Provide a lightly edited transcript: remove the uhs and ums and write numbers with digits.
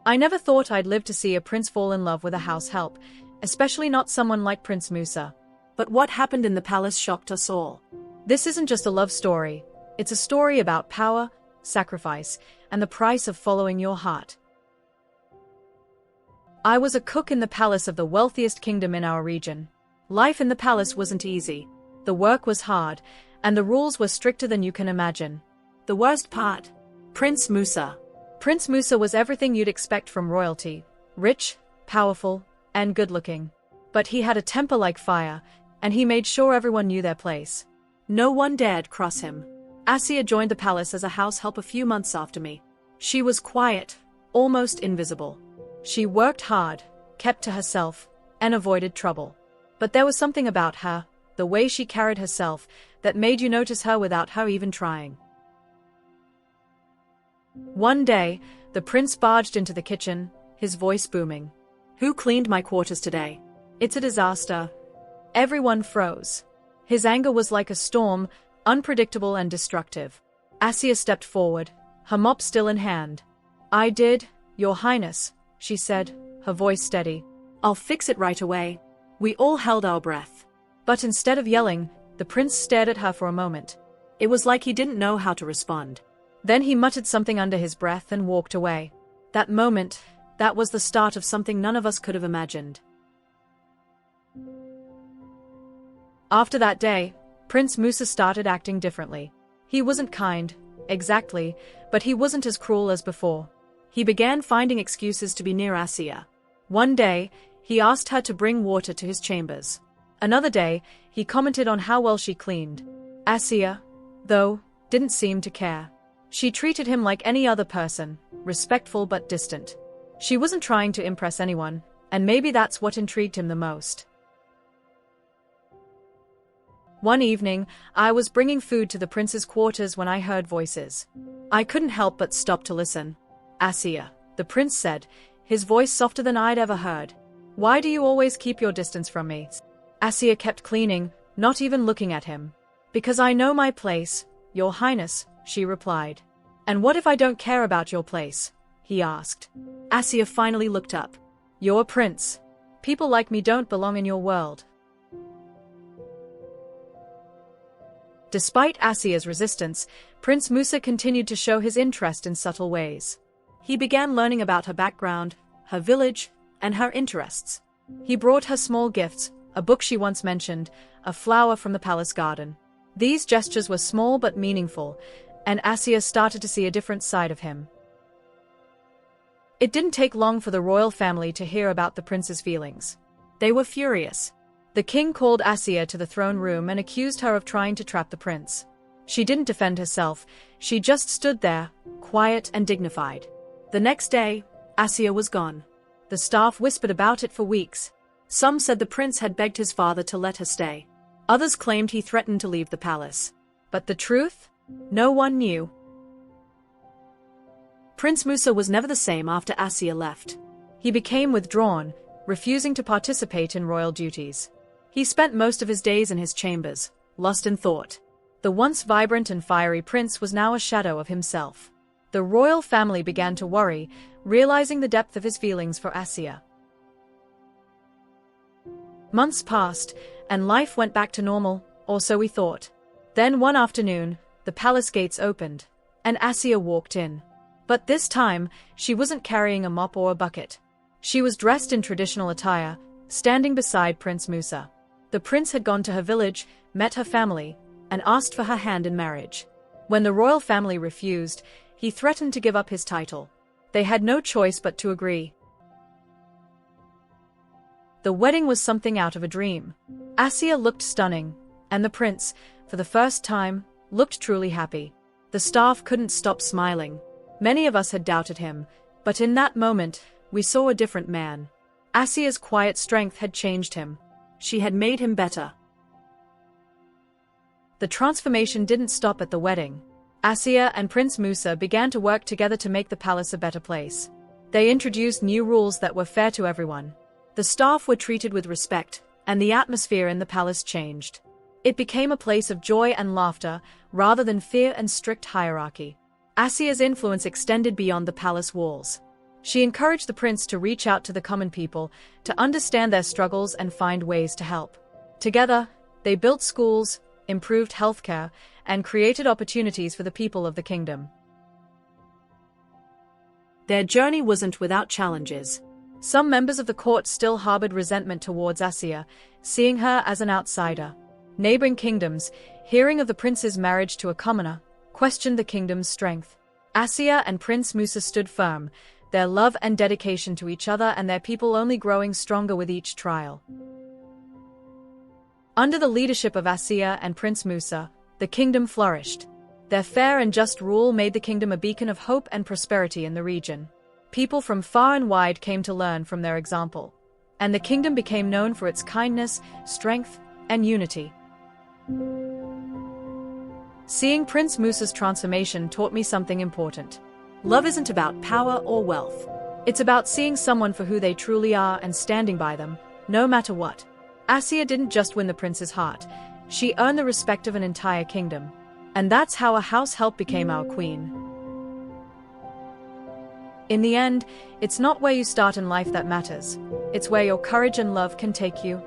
I never thought I'd live to see a prince fall in love with a house help, especially not someone like Prince Musa. But what happened in the palace shocked us all. This isn't just a love story. It's a story about power, sacrifice, and the price of following your heart. I was a cook in the palace of the wealthiest kingdom in our region. Life in the palace wasn't easy. The work was hard, and the rules were stricter than you can imagine. The worst part? Prince Musa. Prince Musa was everything you'd expect from royalty: rich, powerful, and good-looking. But he had a temper like fire, and he made sure everyone knew their place. No one dared cross him. Asiya joined the palace as a house help a few months after me. She was quiet, almost invisible. She worked hard, kept to herself, and avoided trouble. But there was something about her, the way she carried herself, that made you notice her without her even trying. One day, the prince barged into the kitchen, his voice booming. "Who cleaned my quarters today?" "It's a disaster." Everyone froze. His anger was like a storm, unpredictable and destructive. Asiya stepped forward, her mop still in hand. "I did, Your Highness," she said, her voice steady. "I'll fix it right away." We all held our breath. But instead of yelling, the prince stared at her for a moment. It was like he didn't know how to respond. Then he muttered something under his breath and walked away. That moment, that was the start of something none of us could have imagined. After that day, Prince Musa started acting differently. He wasn't kind, exactly, but he wasn't as cruel as before. He began finding excuses to be near Asiya. One day, he asked her to bring water to his chambers. Another day, he commented on how well she cleaned. Asiya, though, didn't seem to care. She treated him like any other person, respectful but distant. She wasn't trying to impress anyone, and maybe that's what intrigued him the most. One evening, I was bringing food to the prince's quarters when I heard voices. I couldn't help but stop to listen. "Asiya," the prince said, his voice softer than I'd ever heard. "Why do you always keep your distance from me?" Asiya kept cleaning, not even looking at him. "Because I know my place, Your Highness," she replied. "And what if I don't care about your place?" he asked. Asiya finally looked up. "You're a prince. People like me don't belong in your world." Despite Asiya's resistance, Prince Musa continued to show his interest in subtle ways. He began learning about her background, her village, and her interests. He brought her small gifts, a book she once mentioned, a flower from the palace garden. These gestures were small but meaningful, and Asiya started to see a different side of him. It didn't take long for the royal family to hear about the prince's feelings. They were furious. The king called Asiya to the throne room and accused her of trying to trap the prince. She didn't defend herself, she just stood there, quiet and dignified. The next day, Asiya was gone. The staff whispered about it for weeks. Some said the prince had begged his father to let her stay. Others claimed he threatened to leave the palace. But the truth? No one knew. Prince Musa was never the same after Asiya left. He became withdrawn, refusing to participate in royal duties. He spent most of his days in his chambers, lost in thought. The once vibrant and fiery prince was now a shadow of himself. The royal family began to worry, realizing the depth of his feelings for Asiya. Months passed, and life went back to normal, or so we thought. Then one afternoon, the palace gates opened, and Asiya walked in. But this time, she wasn't carrying a mop or a bucket. She was dressed in traditional attire, standing beside Prince Musa. The prince had gone to her village, met her family, and asked for her hand in marriage. When the royal family refused, he threatened to give up his title. They had no choice but to agree. The wedding was something out of a dream. Asiya looked stunning, and the prince, for the first time, looked truly happy. The staff couldn't stop smiling. Many of us had doubted him, but in that moment, we saw a different man. Asiya's quiet strength had changed him. She had made him better. The transformation didn't stop at the wedding. Asiya and Prince Musa began to work together to make the palace a better place. They introduced new rules that were fair to everyone. The staff were treated with respect, and the atmosphere in the palace changed. It became a place of joy and laughter, rather than fear and strict hierarchy. Asiya's influence extended beyond the palace walls. She encouraged the prince to reach out to the common people, to understand their struggles and find ways to help. Together, they built schools, improved healthcare, and created opportunities for the people of the kingdom. Their journey wasn't without challenges. Some members of the court still harbored resentment towards Asiya, seeing her as an outsider. Neighboring kingdoms, hearing of the prince's marriage to a commoner, questioned the kingdom's strength. Asiya and Prince Musa stood firm, their love and dedication to each other and their people only growing stronger with each trial. Under the leadership of Asiya and Prince Musa, the kingdom flourished. Their fair and just rule made the kingdom a beacon of hope and prosperity in the region. People from far and wide came to learn from their example, and the kingdom became known for its kindness, strength, and unity. Seeing Prince Musa's transformation taught me something important. Love isn't about power or wealth. It's about seeing someone for who they truly are and standing by them, no matter what. Asiya didn't just win the prince's heart, she earned the respect of an entire kingdom. And that's how a house help became our queen. In the end, it's not where you start in life that matters. It's where your courage and love can take you.